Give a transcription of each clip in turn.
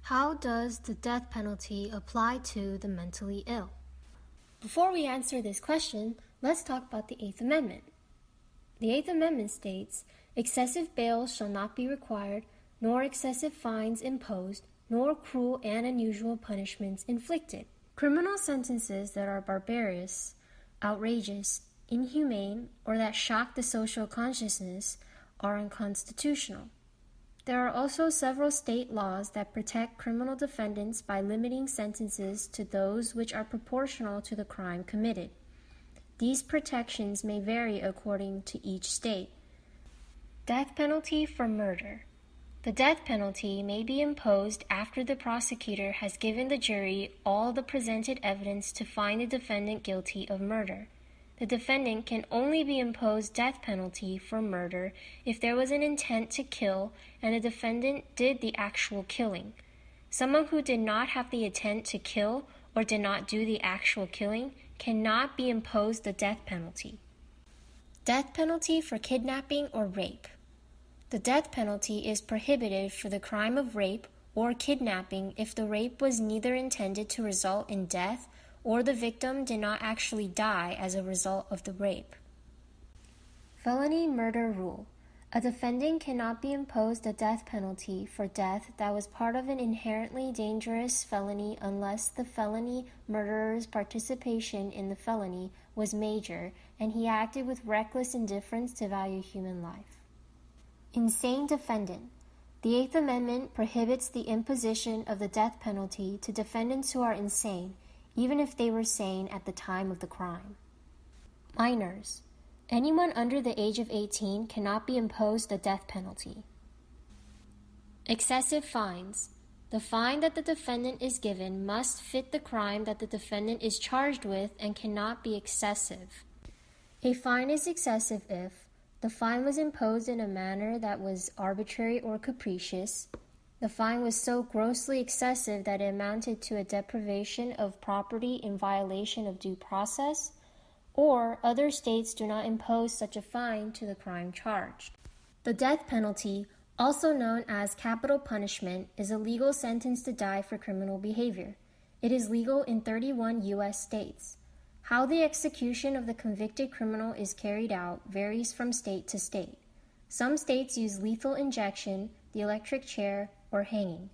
How does the death penalty apply to the mentally ill? Before we answer this question, let's talk about the Eighth Amendment. The Eighth Amendment states, "Excessive bail shall not be required, nor excessive fines imposed, nor cruel and unusual punishments inflicted." Criminal sentences that are barbarous, outrageous, inhumane, or that shock the social consciousness are unconstitutional. There are also several state laws that protect criminal defendants by limiting sentences to those which are proportional to the crime committed. These protections may vary according to each state. Death penalty for murder. The death penalty may be imposed after the prosecutor has given the jury all the presented evidence to find the defendant guilty of murder. The defendant can only be imposed death penalty for murder if there was an intent to kill and the defendant did the actual killing. Someone who did not have the intent to kill or did not do the actual killing cannot be imposed the death penalty. Death penalty for kidnapping or rape. The death penalty is prohibited for the crime of rape or kidnapping if the rape was neither intended to result in death or the victim did not actually die as a result of the rape. Felony murder rule. A defendant cannot be imposed a death penalty for death that was part of an inherently dangerous felony unless the felony murderer's participation in the felony was major and he acted with reckless indifference to value human life. Insane defendant. The Eighth Amendment prohibits the imposition of the death penalty to defendants who are insane, even if they were sane at the time of the crime. Minors. Anyone under the age of 18 cannot be imposed a death penalty. Excessive fines. The fine that the defendant is given must fit the crime that the defendant is charged with and cannot be excessive. A fine is excessive if the fine was imposed in a manner that was arbitrary or capricious, the fine was so grossly excessive that it amounted to a deprivation of property in violation of due process, or other states do not impose such a fine to the crime charged. The death penalty, also known as capital punishment, is a legal sentence to die for criminal behavior. It is legal in 31 U.S. states. How the execution of the convicted criminal is carried out varies from state to state. Some states use lethal injection, the electric chair, or hanging.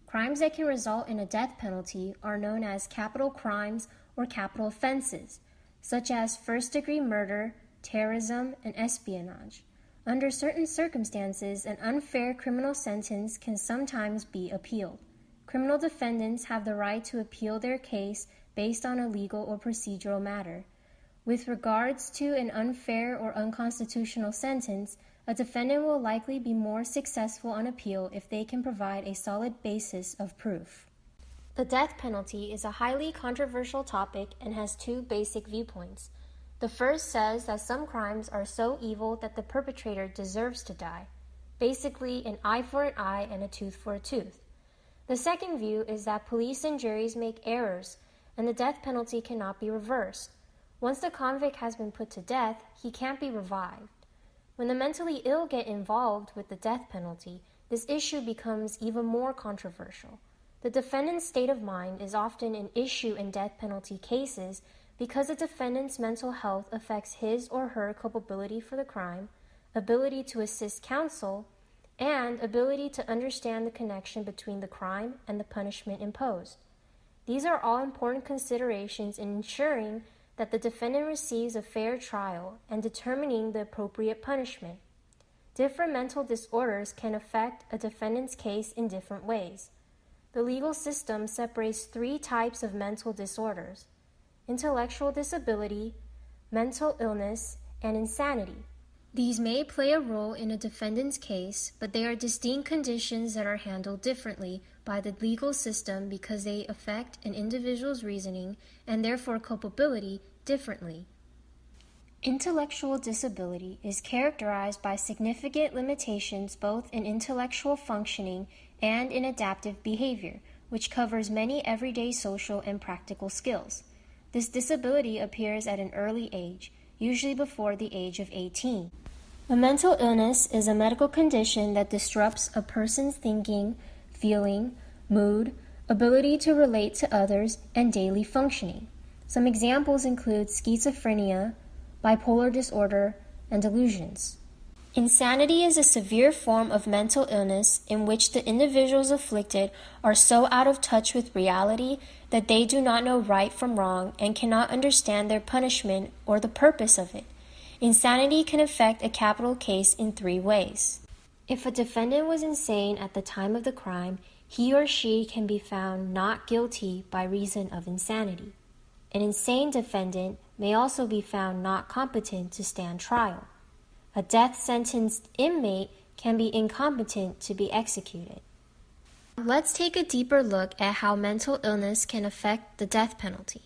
Crimes that can result in a death penalty are known as capital crimes or capital offenses, such as first-degree murder, terrorism, and espionage. Under certain circumstances, an unfair criminal sentence can sometimes be appealed. Criminal defendants have the right to appeal their case based on a legal or procedural matter. With regards to an unfair or unconstitutional sentence, a defendant will likely be more successful on appeal if they can provide a solid basis of proof. The death penalty is a highly controversial topic and has two basic viewpoints. The first says that some crimes are so evil that the perpetrator deserves to die, basically an eye for an eye and a tooth for a tooth. The second view is that police and juries make errors and the death penalty cannot be reversed. Once the convict has been put to death, he can't be revived. When the mentally ill get involved with the death penalty, this issue becomes even more controversial. The defendant's state of mind is often an issue in death penalty cases because the defendant's mental health affects his or her culpability for the crime, ability to assist counsel, and ability to understand the connection between the crime and the punishment imposed. These are all important considerations in ensuring that the defendant receives a fair trial and determining the appropriate punishment. Different mental disorders can affect a defendant's case in different ways. The legal system separates three types of mental disorders: intellectual disability, mental illness, and insanity. These may play a role in a defendant's case, but they are distinct conditions that are handled differently by the legal system because they affect an individual's reasoning and therefore culpability differently. Intellectual disability is characterized by significant limitations both in intellectual functioning and in adaptive behavior, which covers many everyday social and practical skills. This disability appears at an early age, usually before the age of 18. A mental illness is a medical condition that disrupts a person's thinking, feeling, mood, ability to relate to others, and daily functioning. Some examples include schizophrenia, bipolar disorder, and delusions. Insanity is a severe form of mental illness in which the individuals afflicted are so out of touch with reality that they do not know right from wrong and cannot understand their punishment or the purpose of it. Insanity can affect a capital case in 3 ways. If a defendant was insane at the time of the crime, he or she can be found not guilty by reason of insanity. An insane defendant may also be found not competent to stand trial. A death-sentenced inmate can be incompetent to be executed. Let's take a deeper look at how mental illness can affect the death penalty.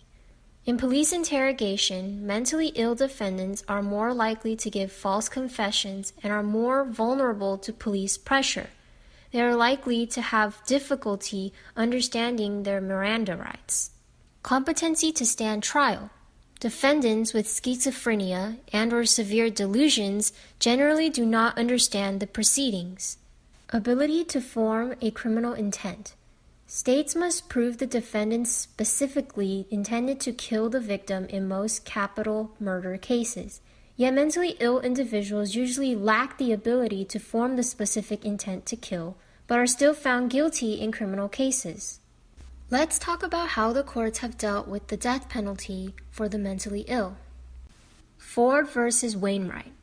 In police interrogation, mentally ill defendants are more likely to give false confessions and are more vulnerable to police pressure. They are likely to have difficulty understanding their Miranda rights. Competency to stand trial. Defendants with schizophrenia and/or severe delusions generally do not understand the proceedings. Ability to form a criminal intent. States must prove the defendant specifically intended to kill the victim in most capital murder cases. Yet mentally ill individuals usually lack the ability to form the specific intent to kill, but are still found guilty in criminal cases. Let's talk about how the courts have dealt with the death penalty for the mentally ill. Ford versus Wainwright.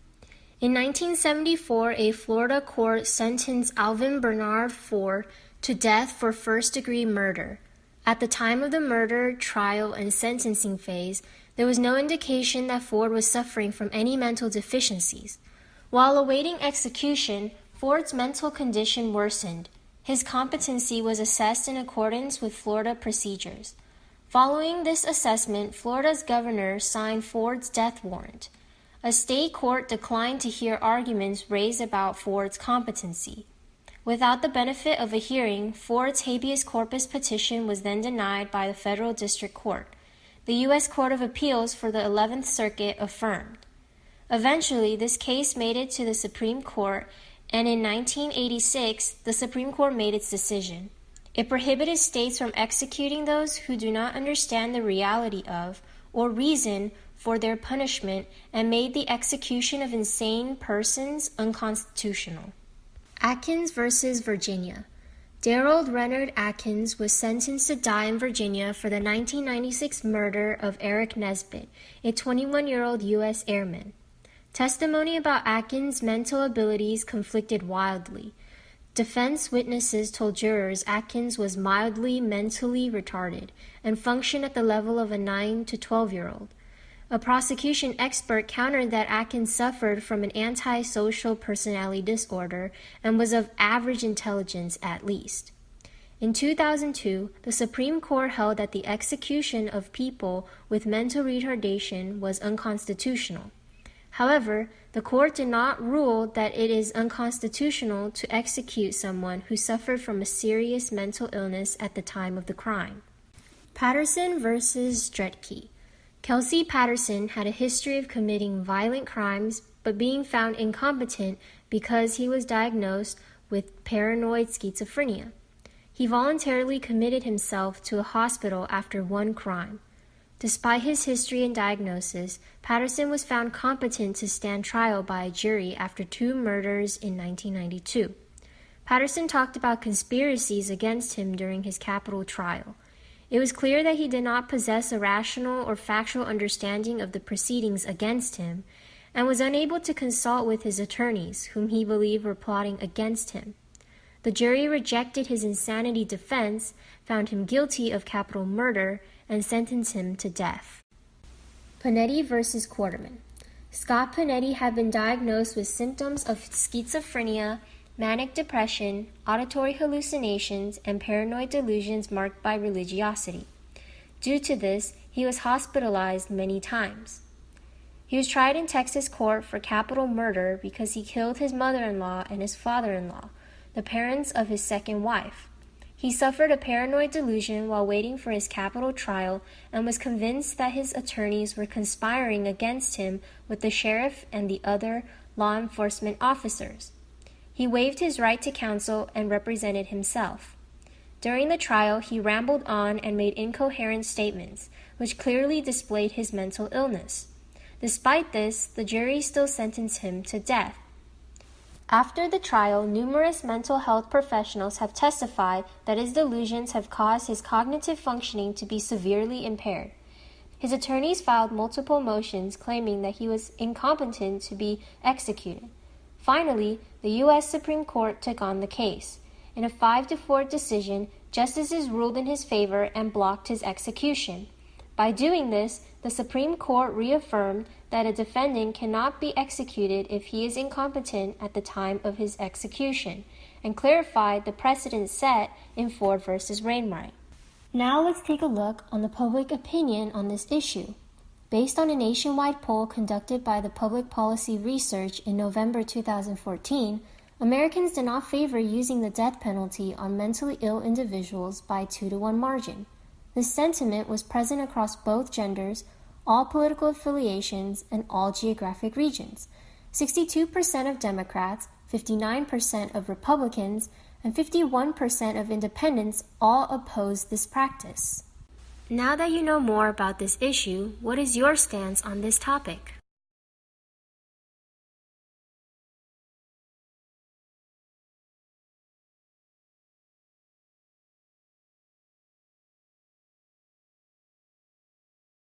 In 1974, a Florida court sentenced Alvin Bernard Ford to death for first-degree murder. At the time of the murder, trial, and sentencing phase, there was no indication that Ford was suffering from any mental deficiencies. While awaiting execution, Ford's mental condition worsened. His competency was assessed in accordance with Florida procedures. Following this assessment, Florida's governor signed Ford's death warrant. A state court declined to hear arguments raised about Ford's competency. Without the benefit of a hearing, Ford's habeas corpus petition was then denied by the federal district court. The U.S. Court of Appeals for the 11th Circuit affirmed. Eventually, this case made it to the Supreme Court, and in 1986, the Supreme Court made its decision. It prohibited states from executing those who do not understand the reality of or reason for their punishment and made the execution of insane persons unconstitutional. Atkins versus Virginia. Darold Leonard Atkins was sentenced to die in Virginia for the 1996 murder of Eric Nesbitt, a 21-year-old U.S. airman. Testimony about Atkins' mental abilities conflicted wildly. Defense witnesses told jurors Atkins was mildly mentally retarded and functioned at the level of a 9 to 12-year-old. A prosecution expert countered that Atkins suffered from an antisocial personality disorder and was of average intelligence at least. In 2002, the Supreme Court held that the execution of people with mental retardation was unconstitutional. However, the court did not rule that it is unconstitutional to execute someone who suffered from a serious mental illness at the time of the crime. Patterson versus Stretke. Kelsey Patterson had a history of committing violent crimes but being found incompetent because he was diagnosed with paranoid schizophrenia. He voluntarily committed himself to a hospital after one crime. Despite his history and diagnosis, Patterson was found competent to stand trial by a jury after 2 murders in 1992. Patterson talked about conspiracies against him during his capital trial. It was clear that he did not possess a rational or factual understanding of the proceedings against him and was unable to consult with his attorneys, whom he believed were plotting against him. The jury rejected his insanity defense, found him guilty of capital murder, and sentenced him to death. Panetti versus Quarterman. Scott Panetti had been diagnosed with symptoms of schizophrenia, manic depression, auditory hallucinations, and paranoid delusions marked by religiosity. Due to this, he was hospitalized many times. He was tried in Texas court for capital murder because he killed his mother-in-law and his father-in-law, the parents of his second wife. He suffered a paranoid delusion while waiting for his capital trial and was convinced that his attorneys were conspiring against him with the sheriff and the other law enforcement officers. He waived his right to counsel and represented himself. During the trial, he rambled on and made incoherent statements, which clearly displayed his mental illness. Despite this, the jury still sentenced him to death. After the trial, numerous mental health professionals have testified that his delusions have caused his cognitive functioning to be severely impaired. His attorneys filed multiple motions claiming that he was incompetent to be executed. Finally, the U.S. Supreme Court took on the case. In a 5-4 decision, justices ruled in his favor and blocked his execution. By doing this, the Supreme Court reaffirmed that a defendant cannot be executed if he is incompetent at the time of his execution, and clarified the precedent set in Ford v. Wainwright. Now let's take a look on the public opinion on this issue. Based on a nationwide poll conducted by the Public Policy Research in November 2014, Americans did not favor using the death penalty on mentally ill individuals by 2-1 margin. This sentiment was present across both genders, all political affiliations, and all geographic regions. 62% of Democrats, 59% of Republicans, and 51% of independents all opposed this practice. Now that you know more about this issue, what is your stance on this topic?